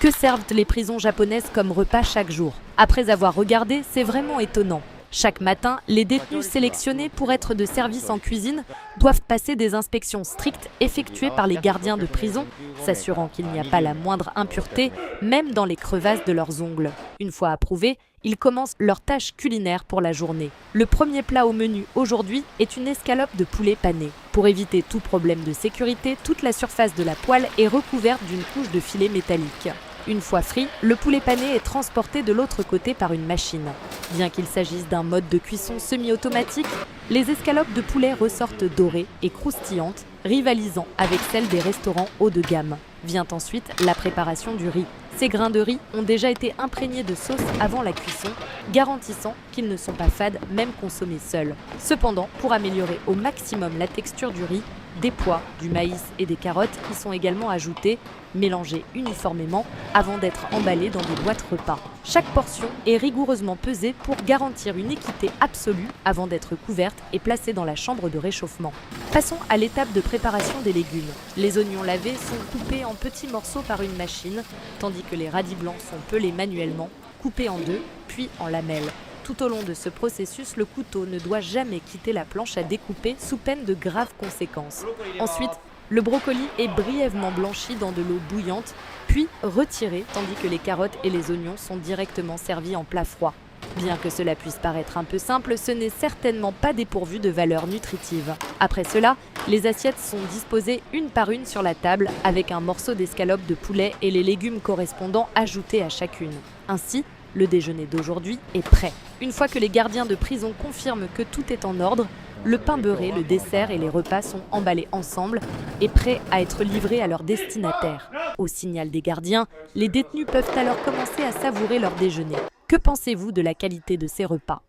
Que servent les prisons japonaises comme repas chaque jour? Après avoir regardé, c'est vraiment étonnant. Chaque matin, les détenus sélectionnés pour être de service en cuisine doivent passer des inspections strictes effectuées par les gardiens de prison, s'assurant qu'il n'y a pas la moindre impureté, même dans les crevasses de leurs ongles. Une fois approuvés, ils commencent leur tâche culinaire pour la journée. Le premier plat au menu aujourd'hui est une escalope de poulet pané. Pour éviter tout problème de sécurité, toute la surface de la poêle est recouverte d'une couche de filet métallique. Une fois frit, le poulet pané est transporté de l'autre côté par une machine. Bien qu'il s'agisse d'un mode de cuisson semi-automatique, les escalopes de poulet ressortent dorées et croustillantes, rivalisant avec celles des restaurants haut de gamme. Vient ensuite la préparation du riz. Ces grains de riz ont déjà été imprégnés de sauce avant la cuisson, garantissant qu'ils ne sont pas fades même consommés seuls. Cependant, pour améliorer au maximum la texture du riz, des pois, du maïs et des carottes y sont également ajoutés, mélangés uniformément avant d'être emballés dans des boîtes repas. Chaque portion est rigoureusement pesée pour garantir une équité absolue avant d'être couverte et placée dans la chambre de réchauffement. Passons à l'étape de préparation des légumes. Les oignons lavés sont coupés en petits morceaux par une machine, tandis que les radis blancs sont pelés manuellement, coupés en deux, puis en lamelles. Tout au long de ce processus, le couteau ne doit jamais quitter la planche à découper sous peine de graves conséquences. Ensuite, le brocoli est brièvement blanchi dans de l'eau bouillante, puis retiré, tandis que les carottes et les oignons sont directement servis en plat froid. Bien que cela puisse paraître un peu simple, ce n'est certainement pas dépourvu de valeur nutritive. Après cela, les assiettes sont disposées une par une sur la table, avec un morceau d'escalope de poulet et les légumes correspondants ajoutés à chacune. Ainsi, le déjeuner d'aujourd'hui est prêt. Une fois que les gardiens de prison confirment que tout est en ordre, le pain beurré, le dessert et les repas sont emballés ensemble et prêts à être livrés à leur destinataire. Au signal des gardiens, les détenus peuvent alors commencer à savourer leur déjeuner. Que pensez-vous de la qualité de ces repas ?